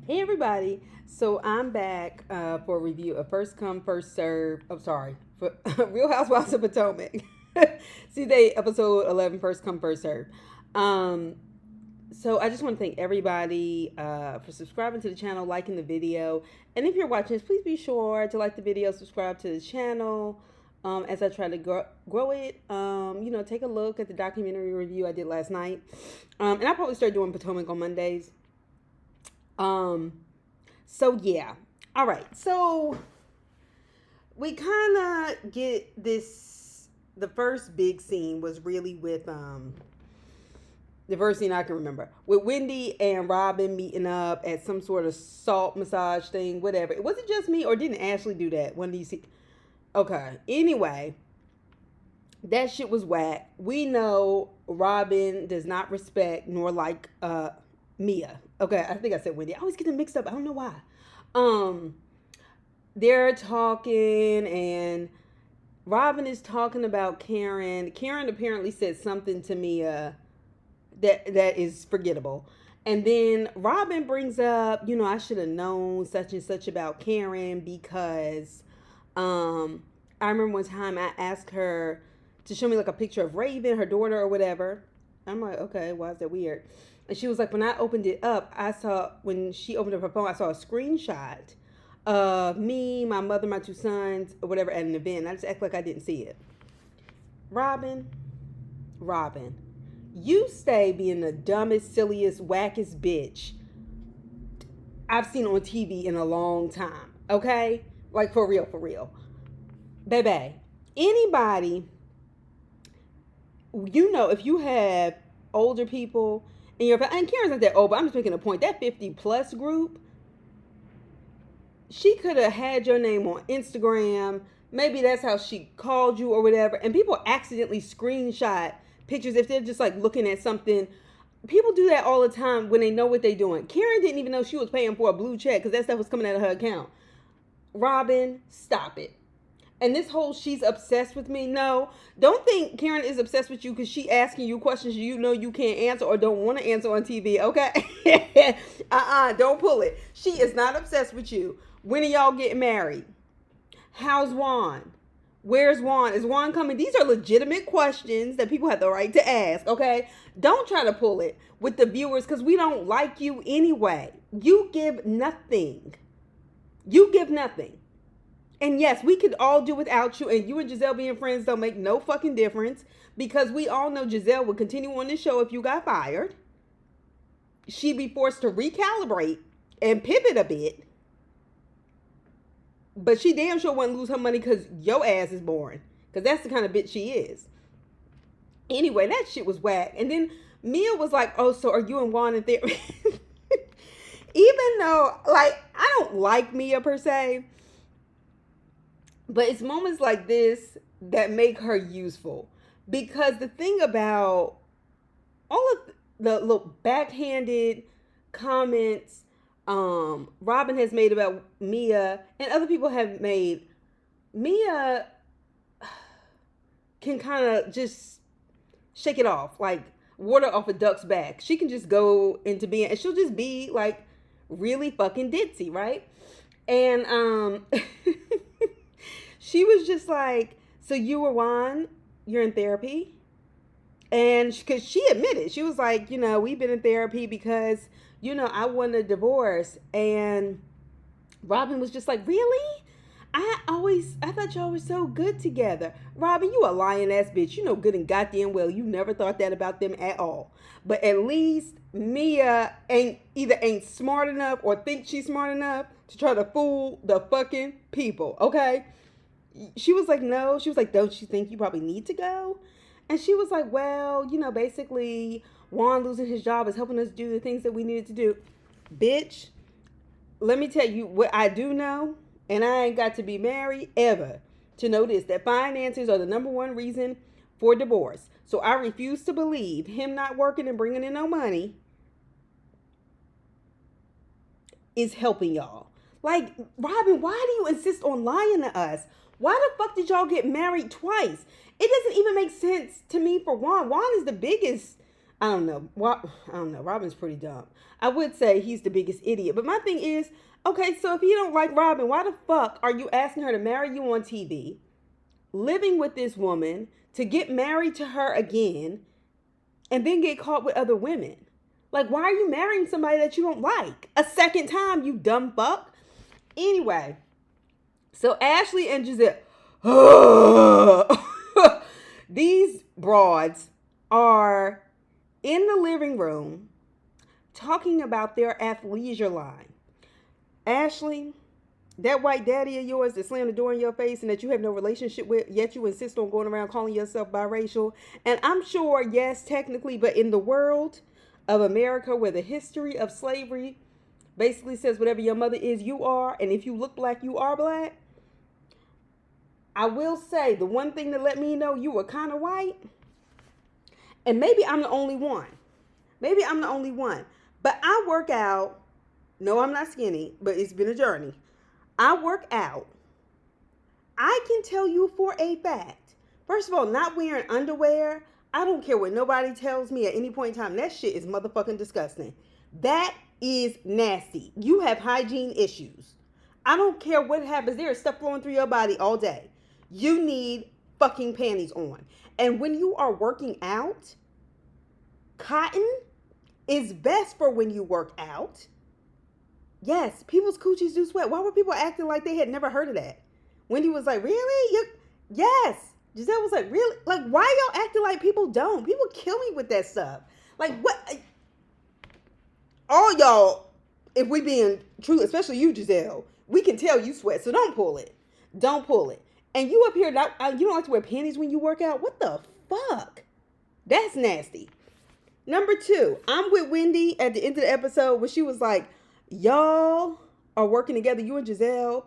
Hey everybody! So I'm back for a review of First Come First Serve. I'm sorry, for Real Housewives of Potomac. Season 8, episode 11. First Come First Serve. Um, so I just want to thank everybody for subscribing to the channel, liking the video, and if you're watching this, please be sure to like the video, subscribe to the channel. As I try to grow it, take a look at the documentary review I did last night, and I'll probably start doing Potomac on Mondays. Um, so yeah. All right. So we kind of get this. The first big scene was really with the first scene I can remember with Wendy and Robin meeting up at some sort of salt massage thing, whatever. Was it just me or didn't Ashley do that? When do you see? Okay. Anyway, that shit was whack. We know Robin does not respect nor like Mia. Okay, I think I said Wendy. I always get them mixed up. I don't know why. Um, they're talking and Robin is talking about Karen. Karen apparently said something to Mia that is forgettable. And then Robin brings up, I should have known such and such about Karen because I remember one time I asked her to show me like a picture of Raven, her daughter or whatever. I'm like, okay, why is that weird? And she was like, when I opened it up, when she opened up her phone, I saw a screenshot of me, my mother, my two sons, or whatever at an event. I just act like I didn't see it. Robin, you stay being the dumbest, silliest, wackest bitch I've seen on TV in a long time. Okay? Like for real. Baby, anybody, if you have older people in your family, and Karen's not that old, but I'm just making a point, that 50 plus group, she could have had your name on Instagram. Maybe that's how she called you or whatever. And people accidentally screenshot pictures if they're just like looking at something. People do that all the time when they know what they're doing. Karen didn't even know she was paying for a blue check because that stuff was coming out of her account. Robin, stop it. And this whole she's obsessed with me. No, don't think Karen is obsessed with you because she asking you questions you know you can't answer or don't want to answer on TV, okay? Don't pull it. She is not obsessed with you. When are y'all getting married? How's Juan? Where's Juan? Is Juan coming? These are legitimate questions that people have the right to ask, okay? Don't try to pull it with the viewers because we don't like you anyway. You give nothing. And yes, we could all do without you, and you and Giselle being friends don't make no fucking difference because we all know Giselle would continue on this show if you got fired. She'd be forced to recalibrate and pivot a bit. But she damn sure wouldn't lose her money because your ass is boring. Because that's the kind of bitch she is. Anyway, that shit was whack. And then Mia was like, oh, so are you and Juan in therapy? Even though, I don't like Mia per se. But it's moments like this that make her useful. Because the thing about all of the little backhanded comments Robin has made about Mia and other people have made, Mia can kind of just shake it off like water off a duck's back. She can just go into being, and she'll just be like really fucking ditzy, right? And she was just like, so you were Juan, you're in therapy? And because she admitted, she was like, we've been in therapy because, I won a divorce. And Robin was just like, really? I thought y'all were so good together. Robin, you a lying ass bitch. You know good and goddamn well you never thought that about them at all. But at least Mia ain't smart enough or thinks she's smart enough to try to fool the fucking people, okay? She was like, no. She was like, don't you think you probably need to go? And she was like, well, basically Juan losing his job is helping us do the things that we needed to do. Bitch, let me tell you what I do know, and I ain't got to be married ever to know this, that finances are the number one reason for divorce. So I refuse to believe him not working and bringing in no money is helping y'all. Like, Robin, why do you insist on lying to us? Why the fuck did y'all get married twice? It doesn't even make sense to me for Juan. Juan is the biggest I don't know. I don't know. Robin's pretty dumb. I would say he's the biggest idiot. But my thing is, okay, so if you don't like Robin, why the fuck are you asking her to marry you on TV, living with this woman, to get married to her again, and then get caught with other women? Like, why are you marrying somebody that you don't like a second time, you dumb fuck? Anyway, so Ashley and Giselle, these broads are in the living room talking about their athleisure line. Ashley, that white daddy of yours that slammed the door in your face and that you have no relationship with, yet you insist on going around calling yourself biracial. And I'm sure, yes, technically, but in the world of America, where the history of slavery basically says whatever your mother is, you are, and if you look black, you are black. I will say the one thing that let me know you were kind of white, and maybe I'm the only one. Maybe I'm the only one. But I work out. No, I'm not skinny, but it's been a journey. I work out. I can tell you for a fact. First of all, not wearing underwear, I don't care what nobody tells me at any point in time. That shit is motherfucking disgusting. That is nasty. You have hygiene issues. I don't care what happens. There is stuff flowing through your body all day. You need fucking panties on. And when you are working out, cotton is best for when you work out. Yes, people's coochies do sweat. Why were people acting like they had never heard of that? Wendy was like, really? Yes. Giselle was like, really? Like, why y'all acting like people don't? People kill me with that stuff. Like, what? All y'all, if we being true, especially you, Giselle, we can tell you sweat, so don't pull it. Don't pull it. And you up here, you don't like to wear panties when you work out? What the fuck? That's nasty. Number 2, I'm with Wendy at the end of the episode where she was like, y'all are working together, you and Giselle,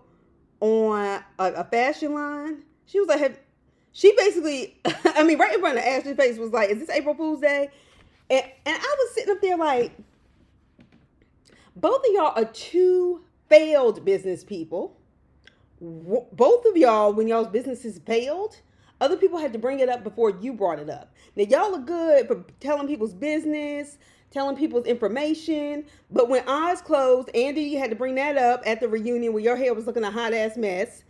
on a fashion line. She was like, she basically, I mean, right in front of Ashley's face was like, is this April Fool's Day? And I was sitting up there like, both of y'all are two failed business people. Both of y'all, when y'all's businesses failed, other people had to bring it up before you brought it up. Now, y'all are good for telling people's business, telling people's information. But when eyes closed, Andy, you had to bring that up at the reunion where your hair was looking a hot ass mess.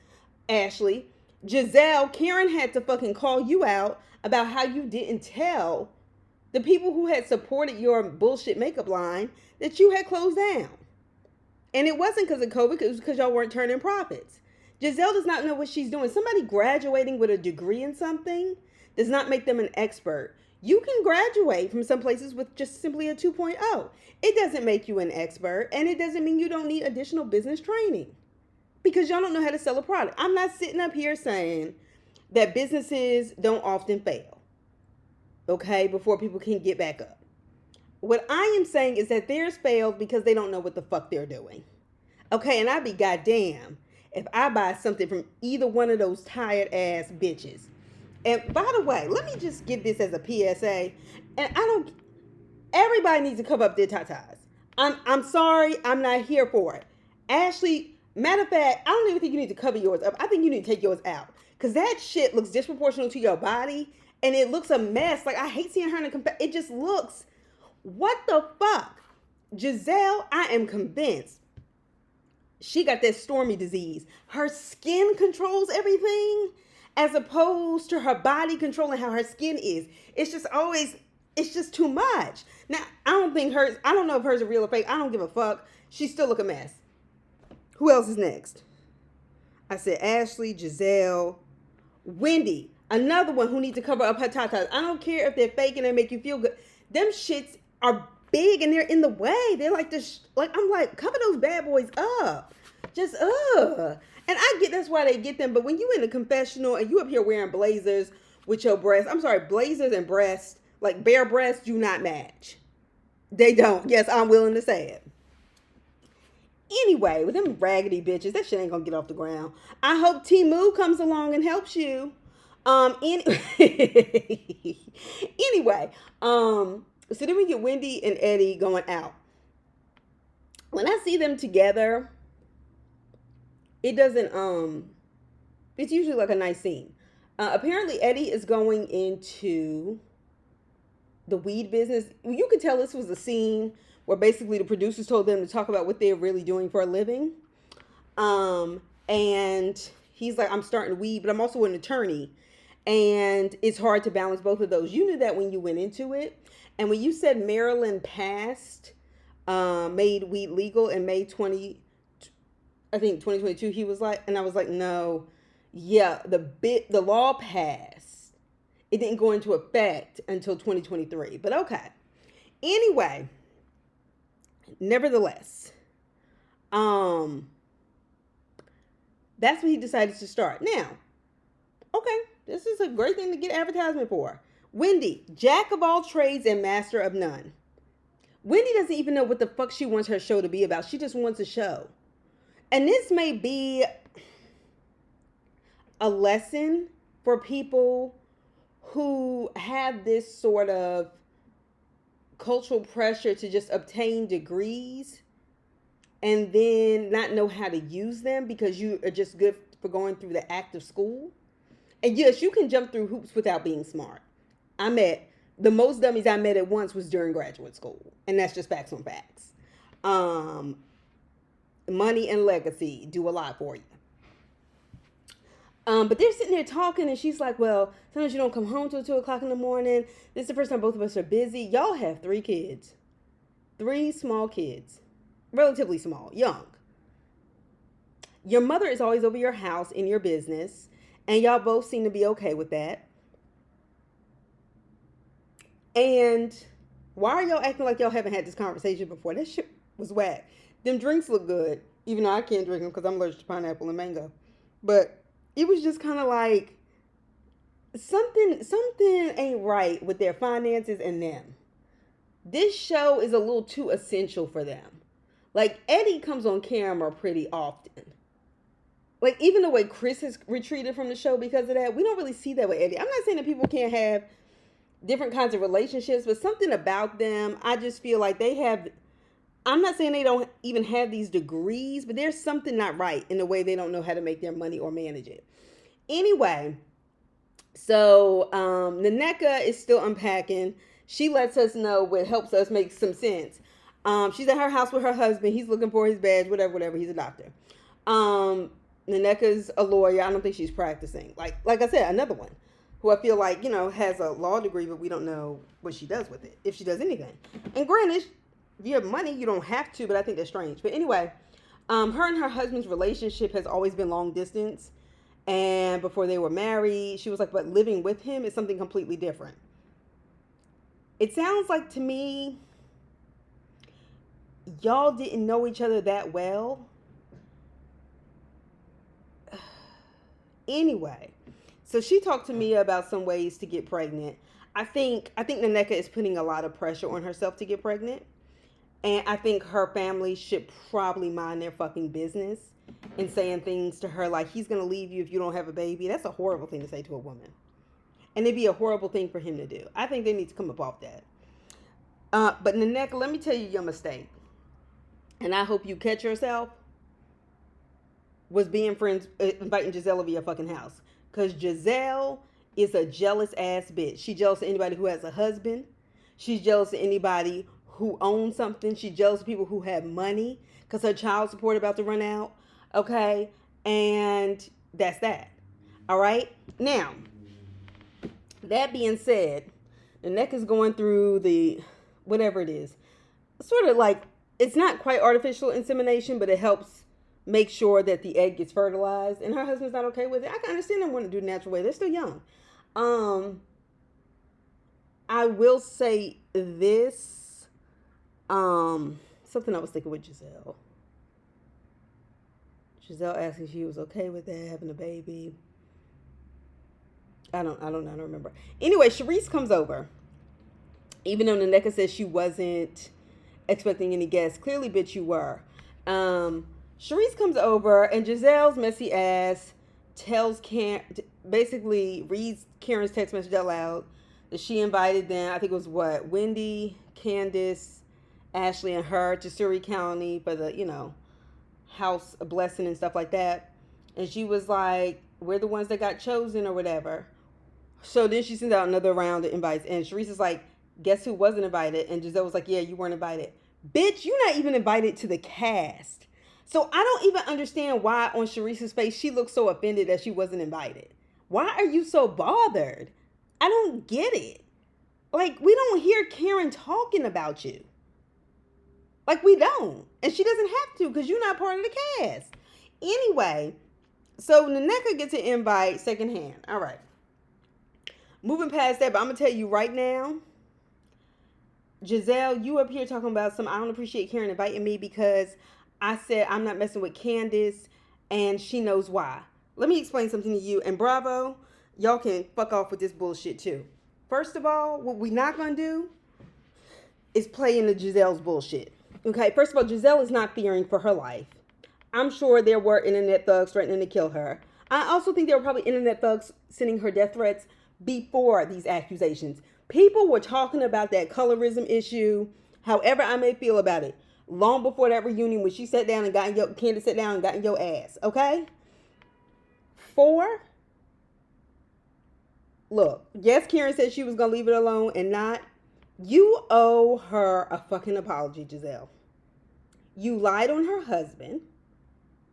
Ashley, Giselle, Karen had to fucking call you out about how you didn't tell the people who had supported your bullshit makeup line that you had closed down. And it wasn't because of COVID, it was because y'all weren't turning profits. Giselle does not know what she's doing. Somebody graduating with a degree in something does not make them an expert. You can graduate from some places with just simply a 2.0. It doesn't make you an expert, and it doesn't mean you don't need additional business training because y'all don't know how to sell a product. I'm not sitting up here saying that businesses don't often fail, okay, before people can get back up. What I am saying is that theirs failed because they don't know what the fuck they're doing. Okay, and I'd be goddamn if I buy something from either one of those tired ass bitches. And by the way, let me just give this as a PSA. And everybody needs to cover up their tatas. I'm sorry, I'm not here for it. Ashley, matter of fact, I don't even think you need to cover yours up. I think you need to take yours out. Because that shit looks disproportional to your body. And it looks a mess. Like, I hate seeing her in a it just looks, what the fuck? Giselle, I am convinced she got that Stormy disease. Her skin controls everything as opposed to her body controlling how her skin is. It's just too much. Now, I don't know if hers are real or fake. I don't give a fuck. She still look a mess. Who else is next? I said Ashley, Giselle, Wendy, another one who needs to cover up her tatas. I don't care if they're fake and they make you feel good. Them shits are big and they're in the way. They're like this, I'm like, cover those bad boys up. Just, And I get that's why they get them. But when you in a confessional and you up here wearing blazers with your breasts, I'm sorry, blazers and breasts, like bare breasts, do not match. They don't. Yes, I'm willing to say it. Anyway, with them raggedy bitches, that shit ain't gonna get off the ground. I hope Timu comes along and helps you. Anyway, so then we get Wendy and Eddie going out. When I see them together, it doesn't, it's usually like a nice scene. Apparently Eddie is going into the weed business. You could tell this was a scene where basically the producers told them to talk about what they're really doing for a living. And he's like, I'm starting weed, but I'm also an attorney. And it's hard to balance both of those. You knew that when you went into it. And when you said Maryland passed, made weed legal in May 2022, he was like, and I was like, no, yeah, the law passed. It didn't go into effect until 2023, but okay. Anyway, nevertheless, that's what he decided to start. Now, okay, this is a great thing to get advertisement for. Wendy, jack of all trades and master of none. Wendy doesn't even know what the fuck she wants her show to be about. She just wants a show. And this may be a lesson for people who have this sort of cultural pressure to just obtain degrees and then not know how to use them because you are just good for going through the act of school. And yes, you can jump through hoops without being smart. The most dummies I met at once was during graduate school. And that's just facts on facts. Money and legacy do a lot for you. But they're sitting there talking and she's like, well, sometimes you don't come home till 2 o'clock in the morning. This is the first time both of us are busy. Y'all have 3 kids. 3 small kids. Relatively small, young. Your mother is always over your house in your business. And y'all both seem to be okay with that. And why are y'all acting like y'all haven't had this conversation before? That shit was whack. Them drinks look good, even though I can't drink them because I'm allergic to pineapple and mango. But it was just kind of like something ain't right with their finances and them. This show is a little too essential for them. Like, Eddie comes on camera pretty often. Like, even the way Chris has retreated from the show because of that, we don't really see that with Eddie. I'm not saying that people can't have different kinds of relationships, but something about them, I just feel like they have, I'm not saying they don't even have these degrees, but there's something not right in the way they don't know how to make their money or manage it. Anyway, so Naneka is still unpacking. She lets us know what helps us make some sense. She's at her house with her husband. He's looking for his badge, whatever. He's a doctor. Naneka's a lawyer. I don't think she's practicing. Like I said, another one who I feel like, has a law degree, but we don't know what she does with it, if she does anything. And granted, if you have money, you don't have to, but I think that's strange. But anyway, her and her husband's relationship has always been long distance. And before they were married, she was like, but living with him is something completely different. It sounds like to me, y'all didn't know each other that well. Anyway, so she talked to me about some ways to get pregnant. I think Naneka is putting a lot of pressure on herself to get pregnant. And I think her family should probably mind their fucking business and saying things to her like, he's going to leave you if you don't have a baby. That's a horrible thing to say to a woman. And it'd be a horrible thing for him to do. I think they need to come up off that. But Naneka, let me tell you your mistake. And I hope you catch yourself. Was being friends, inviting Giselle over your fucking house. Because Giselle is a jealous ass bitch. She's jealous of anybody who has a husband. She's jealous of anybody who owns something. She's jealous of people who have money. Because her child support about to run out. Okay? And that's that. Alright? Now, that being said, the neck is going through the, whatever it is. Sort of like, it's not quite artificial insemination, but it helps make sure that the egg gets fertilized, and her husband's not okay with it. I can understand them wanting to do the natural way. They're still young. I will say this. Something I was thinking with Giselle. Giselle asked if she was okay with that, having a baby. I don't remember. Anyway, Sharice comes over. Even though Naneka says she wasn't expecting any guests. Clearly, bitch, you were. Sharice comes over and Giselle's messy ass basically reads Karen's text message out loud that she invited them. I think it was Wendy, Candace, Ashley, and her to Surrey County for the, house blessing and stuff like that. And she was like, we're the ones that got chosen or whatever. So then she sends out another round of invites. And Sharice is like, Guess who wasn't invited? And Giselle was like, yeah, you weren't invited. Bitch, you're not even invited to the cast. So I don't even understand why on Sharice's face she looked so offended that she wasn't invited. Why are you so bothered? I don't get it. Like, we don't hear Karen talking about you. Like, we don't. And she doesn't have to because you're not part of the cast. Anyway, so Nneka gets an invite secondhand. All right. Moving past that, but I'm going to tell you right now, Giselle, you up here talking about I don't appreciate Karen inviting me because I said I'm not messing with Candace and she knows why. Let me explain something to you. And Bravo, y'all can fuck off with this bullshit too. First of all, what we not going to do is play into Giselle's bullshit. Okay, first of all, Giselle is not fearing for her life. I'm sure there were internet thugs threatening to kill her. I also think there were probably internet thugs sending her death threats before these accusations. People were talking about that colorism issue, however I may feel about it, long before that reunion when she sat down and Candace sat down and got in your ass, okay? 4, look, yes, Karen said she was going to leave it alone and not. You owe her a fucking apology, Giselle. You lied on her husband.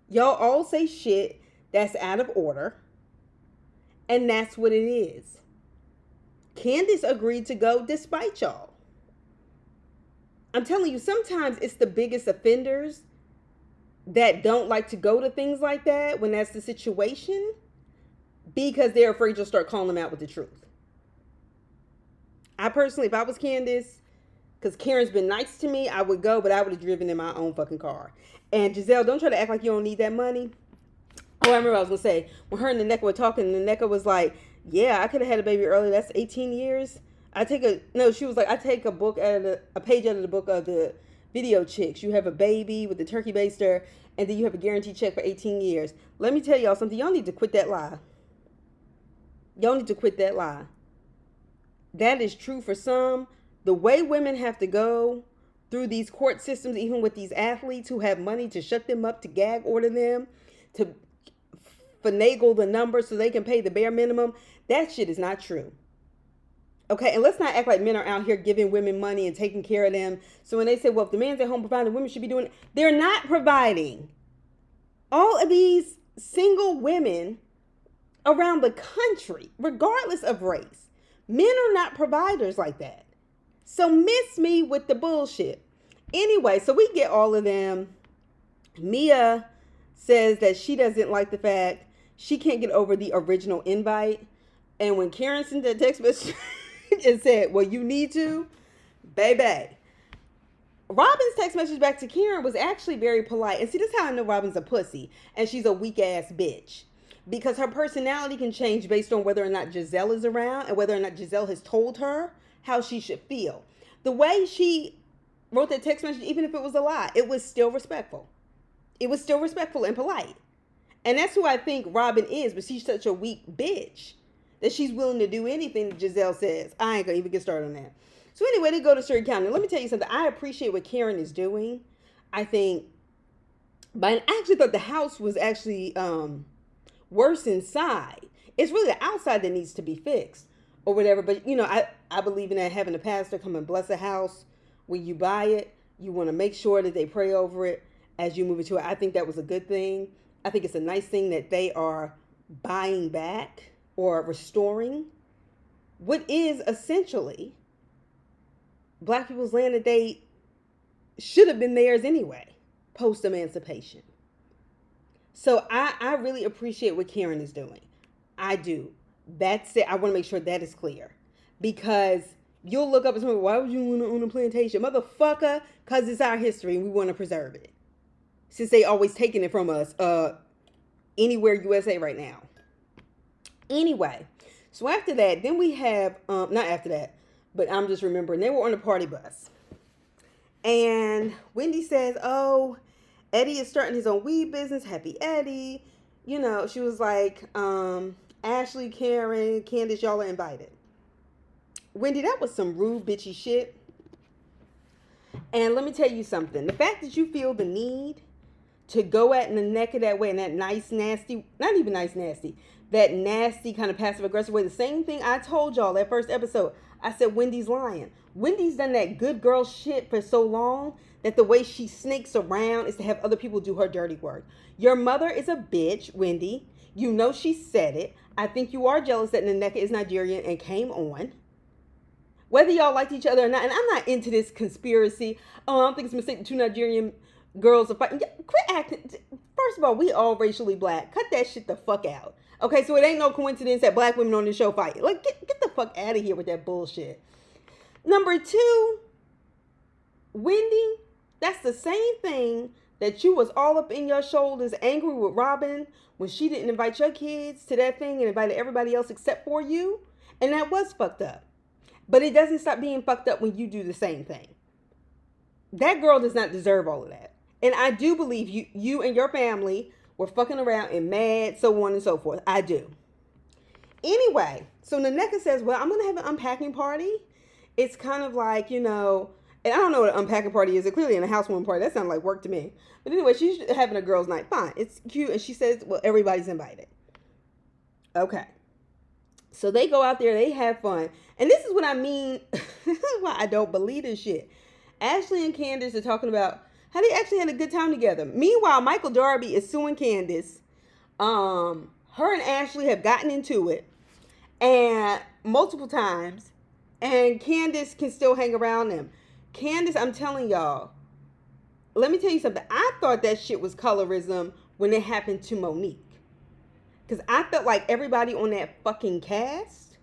Y'all all say shit that's out of order. And that's what it is. Candace agreed to go despite y'all. I'm telling you, sometimes it's the biggest offenders that don't like to go to things like that when that's the situation because they're afraid you'll start calling them out with the truth. I personally, if I was Candace, because Karen's been nice to me, I would go, but I would have driven in my own fucking car. And Giselle, don't try to act like you don't need that money. Oh, I remember I was going to say, when her and Nneka were talking, Nneka was like, yeah, I could have had a baby early. That's 18 years. She was like, I take a page out of the book of the video chicks. You have a baby with the turkey baster, and then you have a guaranteed check for 18 years. Let me tell y'all something. Y'all need to quit that lie. Y'all need to quit that lie. That is true for some. The way women have to go through these court systems, even with these athletes who have money to shut them up, to gag order them, to finagle the number so they can pay the bare minimum, that shit is not true. Okay, and let's not act like men are out here giving women money and taking care of them. So when they say, well, if the man's at home providing, women should be doing it, they're not providing. All of these single women around the country, regardless of race, men are not providers like that. So miss me with the bullshit. Anyway, so we get all of them. Mia says that she doesn't like the fact she can't get over the original invite. And when Karen sent that text message and said, well, you need to, baby. Robin's text message back to Karen was actually very polite. And see, this is how I know Robin's a pussy. And she's a weak ass bitch. Because her personality can change based on whether or not Giselle is around and whether or not Giselle has told her how she should feel. The way she wrote that text message, even if it was a lie, it was still respectful. It was still respectful and polite. And that's who I think Robin is, but she's such a weak bitch that she's willing to do anything that Giselle says. I ain't gonna even get started on that. So anyway, they go to Surrey County. Let me tell you something. I appreciate what Karen is doing. I think, but I actually thought the house was actually worse inside. It's really the outside that needs to be fixed or whatever. But, you know, I believe in that, having a pastor come and bless a house. When you buy it, you want to make sure that they pray over it as you move into it. I think that was a good thing. I think it's a nice thing that they are buying back or restoring what is essentially Black people's land that they should have been theirs anyway, post-emancipation. So I really appreciate what Karen is doing. I do. That's it. I want to make sure that is clear. Because you'll look up and say, why would you want to own a plantation? Motherfucker, because it's our history and we want to preserve it. Since they always taking it from us anywhere USA right now. Anyway, so after that, then we have, not after that, but I'm just remembering, they were on the party bus. And Wendy says, oh, Eddie is starting his own weed business. Happy Eddie. You know, she was like, Ashley, Karen, Candace, y'all are invited. Wendy, that was some rude, bitchy shit. And let me tell you something. The fact that you feel the need to go at Nneka that way, and that nice, nasty, not even nice, nasty, that nasty kind of passive aggressive way, the same thing I told y'all that first episode. I said, Wendy's lying. Wendy's done that good girl shit for so long that the way she snakes around is to have other people do her dirty work. Your mother is a bitch, Wendy. You know she said it. I think you are jealous that Nneka is Nigerian and came on. Whether y'all liked each other or not, and I'm not into this conspiracy. Oh, I don't think it's a mistake the two Nigerian girls are fighting. Quit acting. First of all, we all racially black. Cut that shit the fuck out. Okay, so it ain't no coincidence that black women on this show fight. Like, get the fuck out of here with that bullshit. Number two, Wendy, that's the same thing that you was all up in your shoulders angry with Robin when she didn't invite your kids to that thing and invited everybody else except for you. And that was fucked up. But it doesn't stop being fucked up when you do the same thing. That girl does not deserve all of that. And I do believe you and your family were fucking around and mad, so on and so forth. I do. Anyway, so Nneka says, well, I'm going to have an unpacking party. It's kind of like, and I don't know what an unpacking party is. It's clearly in a housewarming party. That sounds like work to me. But anyway, she's having a girls' night. Fine. It's cute. And she says, well, everybody's invited. Okay. So they go out there, they have fun. And this is what I mean. This is why I don't believe this shit. Ashley and Candace are talking about how they actually had a good time together. Meanwhile, Michael Darby is suing Candace. Her and Ashley have gotten into it and multiple times. And Candace can still hang around them. Candace, I'm telling y'all, let me tell you something. I thought that shit was colorism when it happened to Monique. Because I felt like everybody on that fucking cast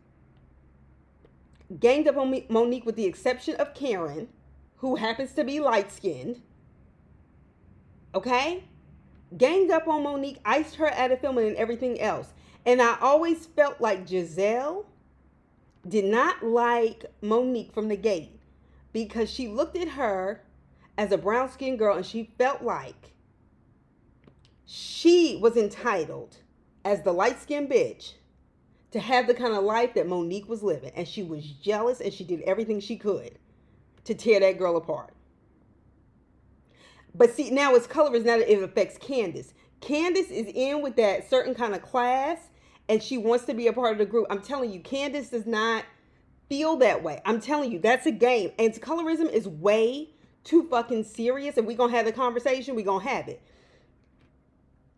ganged up on Monique with the exception of Karen, who happens to be light-skinned. Okay? Ganged up on Monique, iced her out of filming and everything else. And I always felt like Giselle did not like Monique from the gate because she looked at her as a brown-skinned girl and she felt like she was entitled as the light-skinned bitch to have the kind of life that Monique was living. And she was jealous and she did everything she could to tear that girl apart. But see, now it's colorism, now that it affects Candace. Candace is in with that certain kind of class and she wants to be a part of the group. I'm telling you, Candace does not feel that way. I'm telling you, that's a game. And colorism is way too fucking serious. And we're going to have the conversation. We're going to have it.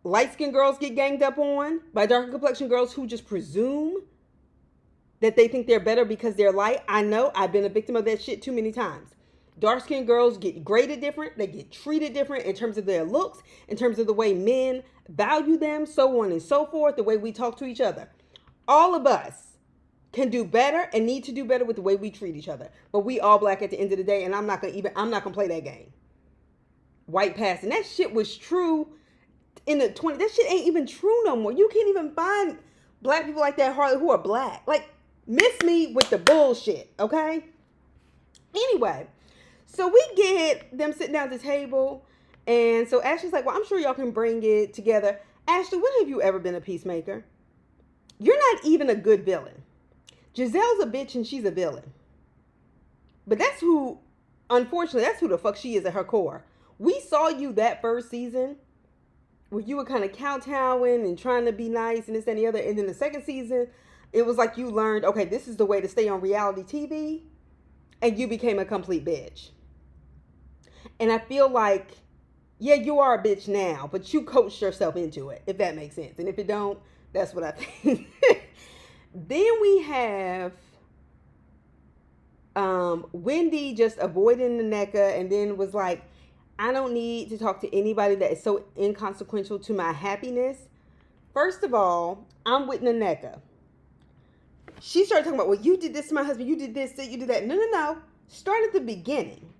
Light-skinned girls get ganged up on by darker complexion girls who just presume that they think they're better because they're light. I know. I've been a victim of that shit too many times. Dark-skinned girls get graded different. They get treated different in terms of their looks, in terms of the way men value them, so on and so forth, the way we talk to each other. All of us can do better and need to do better with the way we treat each other. But we all black at the end of the day, and I'm not gonna play that game. White passing. That shit was true in the 20s. That shit ain't even true no more. You can't even find black people like that hardly who are black. Like, miss me with the bullshit, okay? Anyway, so we get them sitting down at the table, and so Ashley's like, well, I'm sure y'all can bring it together. Ashley, when have you ever been a peacemaker? You're not even a good villain. Giselle's a bitch and she's a villain. But that's who, unfortunately, that's who the fuck she is at her core. We saw you that first season where you were kind of kowtowing and trying to be nice and this and the other. And then the second season, it was like you learned, okay, this is the way to stay on reality TV. And you became a complete bitch. And I feel like, yeah, you are a bitch now, but you coached yourself into it, if that makes sense. And if it don't, that's what I think. Then we have Wendy just avoiding the Nneka and then was like, I don't need to talk to anybody that is so inconsequential to my happiness. First of all, I'm with Nneka. She started talking about, well, you did this to my husband, you did this, you did that. No. Start at the beginning.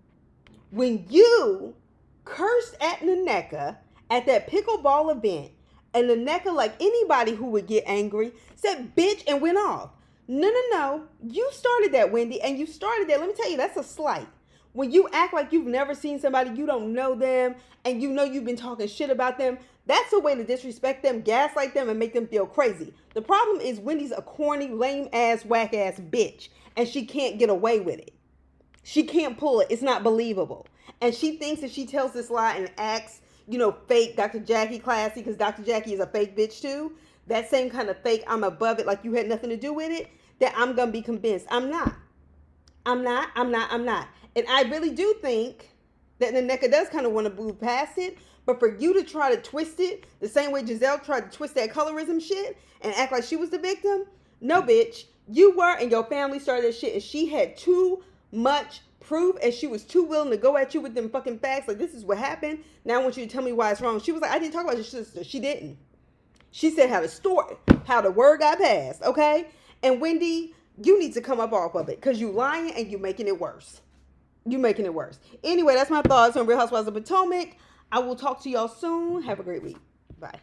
When you cursed at Nneka at that pickleball event, and Nneka, like anybody who would get angry, said bitch and went off. No. You started that, Wendy, and you started that. Let me tell you, that's a slight. When you act like you've never seen somebody, you don't know them, and you know you've been talking shit about them, that's a way to disrespect them, gaslight them, and make them feel crazy. The problem is Wendy's a corny, lame-ass, whack-ass bitch, and she can't get away with it. She can't pull it. It's not believable. And she thinks that she tells this lie and acts, fake Dr. Jackie classy, because Dr. Jackie is a fake bitch too. That same kind of fake, I'm above it, like you had nothing to do with it, that I'm going to be convinced. I'm not. I'm not. And I really do think that Nneka does kind of want to move past it. But for you to try to twist it the same way Giselle tried to twist that colorism shit and act like she was the victim, no, bitch. You were, and your family started that shit, and she had too much proof, and she was too willing to go at you with them fucking facts. Like, this is what happened. Now I want you to tell me why it's wrong. She was like, I didn't talk about your sister. She didn't. She said how the story, how the word got passed, okay? And Wendy, you need to come up off of it because you lying and you making it worse. You making it worse. Anyway, that's my thoughts on Real Housewives of Potomac. I will talk to y'all soon. Have a great week. Bye.